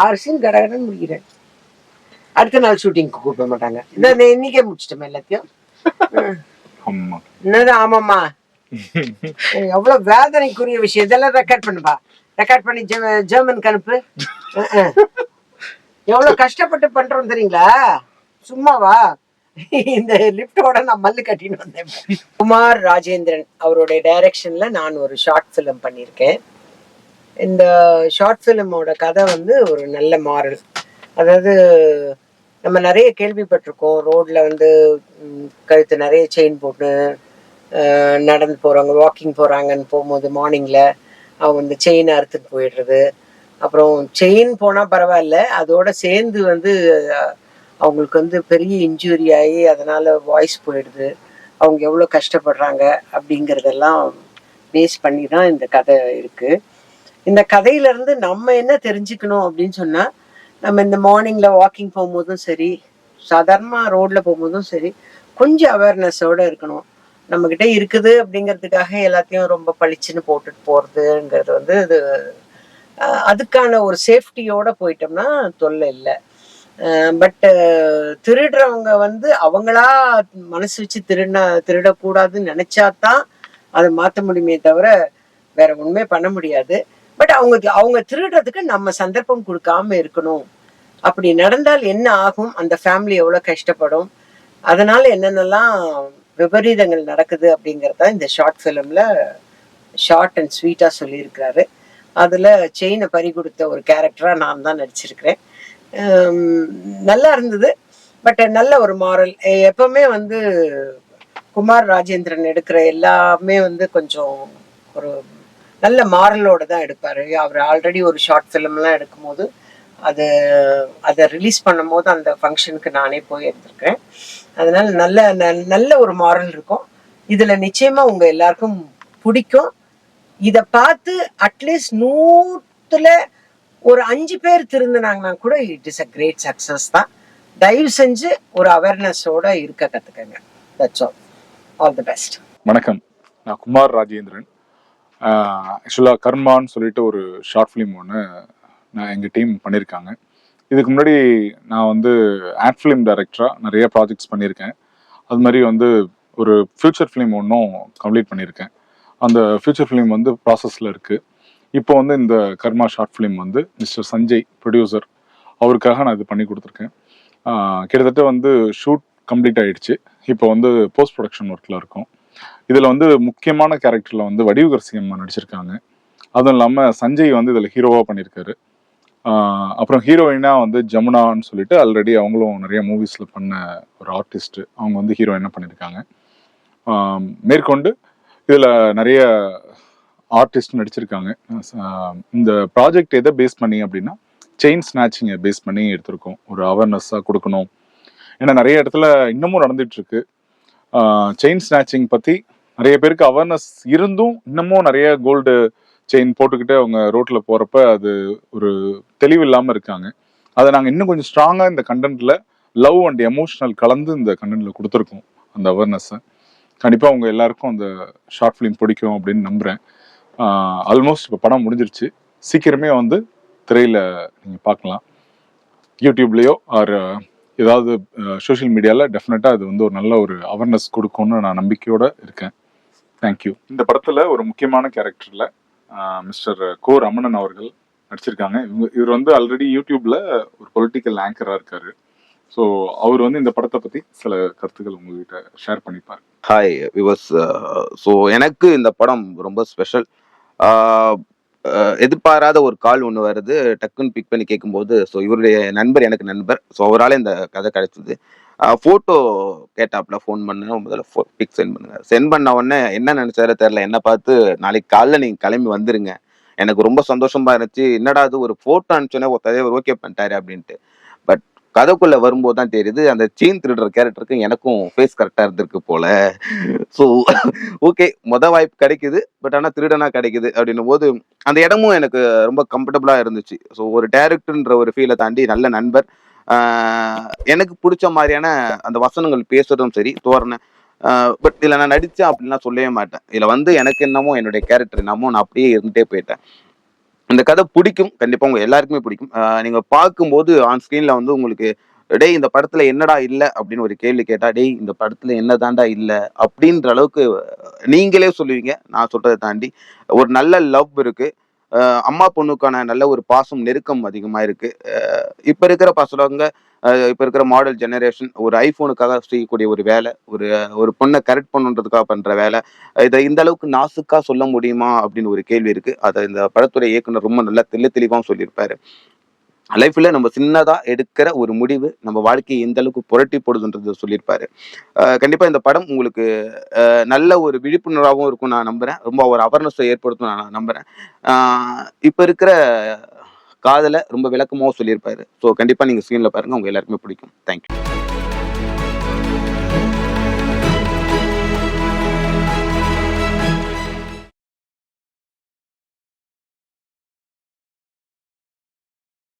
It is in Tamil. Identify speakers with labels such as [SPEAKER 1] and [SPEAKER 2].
[SPEAKER 1] 6 சீன் கடகடன்னு முடிக்கிறேன். அடுத்த நாள் ஷூட்டிங்க்கு கூப்பிட மாட்டாங்க. இன்னைக்கே முடிச்சிட்டோம் எல்லாத்தையும். என்னது ஆமாம்மா, எவ்வளவு வேதனைக்குரிய விஷயம். இதெல்லாம் ரெக்கார்ட் பண்ணுப்பா, ரெக்கார்ட் பண்ணி ஜெர்மனுக்கு அனுப்பு. எவ்வளவு கஷ்டப்பட்டு பண்றோம் தெரியுங்களா? சும்மாவா? இந்த லிப்டோட நான் மல்லு கட்டின்னு வந்தேன். குமார் ராஜேந்திரன் அவருடைய டைரக்ஷன்ல நான் ஒரு ஷார்ட் ஃபிலிம் பண்ணியிருக்கேன். இந்த ஷார்ட் ஃபிலிமோட கதை வந்து ஒரு நல்ல மாரல். அதாவது நம்ம நிறைய கேள்விப்பட்டிருக்கோம், ரோட்ல வந்து கழுத்து நிறைய செயின் போட்டு நடந்து போறவங்க, வாக்கிங் போறாங்கன்னு போகும்போது மார்னிங்ல அவங்க இந்த செயினை அறுத்துட்டு போயிடுறது. அப்புறம் செயின் போனா பரவாயில்ல, அதோட சேர்ந்து வந்து அவங்களுக்கு வந்து பெரிய இன்ஜுரி ஆகி அதனால வாய்ஸ் போயிடுது. அவங்க எவ்வளோ கஷ்டப்படுறாங்க அப்படிங்கிறதெல்லாம் பேஸ் பண்ணி தான் இந்த கதை இருக்கு. இந்த கதையிலேருந்து நம்ம என்ன தெரிஞ்சுக்கணும் அப்படின்னு சொன்னால், நம்ம இந்த மார்னிங்கில் வாக்கிங் போகும்போதும் சரி, சாதாரணமாக ரோட்டில் போகும்போதும் சரி, கொஞ்சம் அவேர்னஸோடு இருக்கணும். நம்மக்கிட்ட இருக்குது அப்படிங்கிறதுக்காக எல்லாத்தையும் ரொம்ப பளிச்சுன்னு போட்டுட்டு போகிறதுங்கிறது வந்து இது அதுக்கான ஒரு சேஃப்டியோடு போயிட்டோம்னா தொல்லை இல்லை. பட் திருடுறவங்க வந்து அவங்களா மனசு வச்சு திருடக்கூடாதுன்னு நினைச்சாதான் அதை மாற்ற முடியுமே தவிர வேற ஒண்ணுமே பண்ண முடியாது. பட் அவங்க திருடுறதுக்கு நம்ம சந்தர்ப்பம் கொடுக்காம இருக்கணும். அப்படி நடந்தால் என்ன ஆகும், அந்த ஃபேமிலி எவ்வளவு கஷ்டப்படும், அதனால என்னென்னலாம் விபரீதங்கள் நடக்குது அப்படிங்கிறத இந்த ஷார்ட் ஃபிலிம்ல ஷார்ட் அண்ட் ஸ்வீட்டா சொல்லியிருக்கிறாரு. அதுல செயினை பறி கொடுத்த ஒரு கேரக்டரா நான் தான் நடிச்சிருக்கிறேன். நல்லா இருந்தது. பட் நல்ல ஒரு மாரல். எப்பவுமே வந்து குமார் ராஜேந்திரன் எடுக்கிற எல்லாமே வந்து கொஞ்சம் ஒரு நல்ல மாரலோட தான் எடுப்பாரு. அவர் ஆல்ரெடி ஒரு ஷார்ட் ஃபிலிம்லாம் எடுக்கும்போது அதை ரிலீஸ் பண்ணும் போது அந்த ஃபங்க்ஷனுக்கு நானே போய் எடுத்திருக்கேன். அதனால நல்ல ஒரு மாரல் இருக்கும் இதுல. நிச்சயமா உங்க எல்லாருக்கும் பிடிக்கும். இதை பார்த்து அட்லீஸ்ட் 100ல ஒரு 5 பேர் திருந்தினாங்கன்னா கூட it is a great success தான். தயவு செஞ்சு ஒரு அவேர்னஸோட இருக்க கத்துக்கங்க. That's all. All the best.
[SPEAKER 2] வணக்கம், நான் குமார் ராஜேந்திரன். ஆக்சுவலாக கர்மான்னு சொல்லிட்டு ஒரு ஷார்ட் ஃபிலிம் ஒன்று நான் எங்கள் டீம் பண்ணியிருக்காங்க. இதுக்கு முன்னாடி நான் வந்து ஆட் ஃபிலிம் டைரக்டராக நிறைய ப்ராஜெக்ட்ஸ் பண்ணியிருக்கேன். அது மாதிரி வந்து ஒரு ஃபியூச்சர் ஃபிலிம் ஒன்றும் கம்ப்ளீட் பண்ணியிருக்கேன். அந்த ஃபியூச்சர் ஃபிலிம் வந்து ப்ராசஸில் இருக்குது. இப்போ வந்து இந்த கர்மா ஷார்ட் ஃபிலிம் வந்து மிஸ்டர் சஞ்சய் ப்ரொடியூசர், அவருக்காக நான் இது பண்ணி கொடுத்துருக்கேன். கிட்டத்தட்ட வந்து ஷூட் கம்ப்ளீட் ஆகிடுச்சு. இப்போ வந்து போஸ்ட் ப்ரொடக்ஷன் ஒர்க்கில் இருக்கும். இதில் வந்து முக்கியமான கேரக்டரில் வந்து வடிவுகரசி அம்மா நடிச்சிருக்காங்க. அதுவும் இல்லாமல் சஞ்சய் வந்து இதில் ஹீரோவாக பண்ணியிருக்காரு. அப்புறம் ஹீரோயினாக வந்து ஜமுனான்னு சொல்லிட்டு ஆல்ரெடி அவங்களும் நிறைய மூவிஸில் பண்ண ஒரு ஆர்டிஸ்ட்டு, அவங்க வந்து ஹீரோயினாக பண்ணியிருக்காங்க. மேற்கொண்டு இதில் நிறைய ஆர்டிஸ்ட் நடிச்சிருக்காங்க. இந்த ப்ராஜெக்ட் எதை பேஸ் பண்ணி அப்படின்னா செயின் ஸ்நாச்சிங்கை பேஸ் பண்ணி எடுத்திருக்கோம். ஒரு அவேர்னஸாக கொடுக்கணும். ஏன்னா நிறைய இடத்துல இன்னமும் நடந்துட்டு இருக்கு. செயின் ஸ்நாச்சிங் பற்றி நிறைய பேருக்கு அவேர்னஸ் இருந்தும் இன்னமும் நிறைய கோல்டு செயின் போட்டுக்கிட்டு அவங்க ரோட்டில் போகிறப்ப அது ஒரு தெளிவு இல்லாமல் இருக்காங்க. அதை நாங்கள் இன்னும் கொஞ்சம் ஸ்ட்ராங்காக இந்த கண்டென்ட்டில் லவ் அண்ட் எமோஷனல் கலந்து இந்த கண்டென்ட்டில் கொடுத்துருக்கோம் அந்த அவேர்னஸை. கண்டிப்பாக அவங்க எல்லாருக்கும் அந்த ஷார்ட் ஃபிலிம் பிடிக்கும் அப்படின்னு நம்புகிறேன். ஆல்மோஸ்ட் இப்போ படம் முடிஞ்சிருச்சு. சீக்கிரமே வந்து திரையில் நீங்கள் பார்க்கலாம். யூடியூப்லேயோ ஆர் ஏதாவது சோஷியல் மீடியாவில் டெஃபினட்டாக அது வந்து ஒரு நல்ல ஒரு அவேர்னஸ் கொடுக்கும்னு நான் நம்பிக்கையோடு இருக்கேன். தேங்க்யூ. இந்த படத்தில் ஒரு முக்கியமான கேரக்டரில் மிஸ்டர் கோ ரமணன் அவர்கள் நடிச்சிருக்காங்க. இவர் வந்து ஆல்ரெடி யூடியூப்பில் ஒரு பொலிட்டிக்கல் ஆங்கராக இருக்கார். ஸோ அவர் வந்து இந்த படத்தை பற்றி சில கருத்துக்கள் உங்ககிட்ட ஷேர் பண்ணிப்பார்.
[SPEAKER 3] Hi viewers. ஸோ எனக்கு இந்த படம் ரொம்ப ஸ்பெஷல். எதிர்பாராத ஒரு கால் ஒன்று வருது. டக்குன்னு பிக் பண்ணி கேட்கும்போது, ஸோ இவருடைய நண்பர் எனக்கு நண்பர். ஸோ அவரால் இந்த கதை கிடைச்சிது. ஃபோட்டோ கேட்டாப்ல ஃபோன் பண்ண முதல்ல பிக் சென்ட் பண்ண உடனே என்ன நினைச்சாரோ தெரியல. என்ன பார்த்து நாளைக்கு காலைல நீங்கள் கிளம்பி வந்துருங்க. எனக்கு ரொம்ப சந்தோஷமா இருந்துச்சு. என்னடா அது ஒரு ஃபோட்டோ அனுப்பிச்சோன்னே ஒருத்தர் ஓகே பண்ணிட்டாரு அப்படின்ட்டு. பட் கதைக்குள்ள வரும்போது தான் தெரியுது அந்த செயின் திருடுற கேரக்டருக்கு எனக்கும் ஃபேஸ் கரெக்டாக இருந்திருக்கு போல. ஸோ ஓகே, வாய்ப்பு கிடைக்குது. பட் ஆனால் திருடனா கிடைக்குது அப்படின்னும் போது அந்த இடமும் எனக்கு ரொம்ப கம்ஃபர்டபுளாக இருந்துச்சு. ஸோ ஒரு டைரக்டர்ன்ற ஒரு ஃபீலை தாண்டி நல்ல நண்பர். எனக்கு பிடிச்ச மாதிரியான அந்த வசனங்கள் பேசுறதும் சரி, தோரணை. பட் இதில் நான் நடித்தேன் அப்படின்லாம் சொல்லவே மாட்டேன். இதில் வந்து எனக்கு என்னமோ என்னுடைய கேரக்டர் என்னமோ நான் அப்படியே இருந்துகிட்டே போயிட்டேன். இந்த கதை பிடிக்கும், கண்டிப்பா உங்க எல்லாருக்குமே பிடிக்கும். நீங்க பார்க்கும்போது ஆன் ஸ்கிரீன்ல வந்து உங்களுக்கு டேய் இந்த படத்துல என்னடா இல்ல அப்படின்னு ஒரு கேள்வி கேட்டா, டேய் இந்த படத்துல என்னதான்டா இல்ல அப்படின்ற அளவுக்கு நீங்களே சொல்லுவீங்க. நான் சொல்றத தாண்டி ஒரு நல்ல லவ் இருக்கு. அம்மா பொண்ணுக்கான நல்ல ஒரு பாசம், நெருக்கம் அதிகமா இருக்கு. இப்ப இருக்கிற பசங்க, இப்ப இருக்கிற மாடல் ஜெனரேஷன் ஒரு ஐஃபோனுக்காக செய்யக்கூடிய ஒரு வேலை, ஒரு ஒரு பொண்ண கரெக்ட் பண்ணுன்றதுக்காக பண்ற வேலை. இத இந்த அளவுக்கு நாசூக்கா சொல்ல முடியுமா அப்படின்னு ஒரு கேள்வி இருக்கு. அத இந்த படத்துடைய இயக்குனர் ரொம்ப நல்லா தெளிவாவும் சொல்லியிருப்பாரு. லைஃப்ல நம்ம சின்னதா எடுக்கிற ஒரு முடிவு நம்ம வாழ்க்கையை எந்த அளவுக்கு புரட்டி போடுதுன்றத சொல்லியிருப்பாரு. கண்டிப்பா இந்த படம் உங்களுக்கு நல்ல ஒரு விழிப்புணர்வாகவும் இருக்கும் நான் நம்புறேன். ரொம்ப ஒரு அவேர்னஸை ஏற்படுத்தும் நான் நம்புறேன். இப்ப இருக்கிற காதல ரொம்ப விளக்கமாவும் சொல்லியிருப்பாரு. ஸோ கண்டிப்பா நீங்க ஸ்க்ரீன்ல பாருங்க. உங்க எல்லாருக்குமே பிடிக்கும். தேங்க்யூ.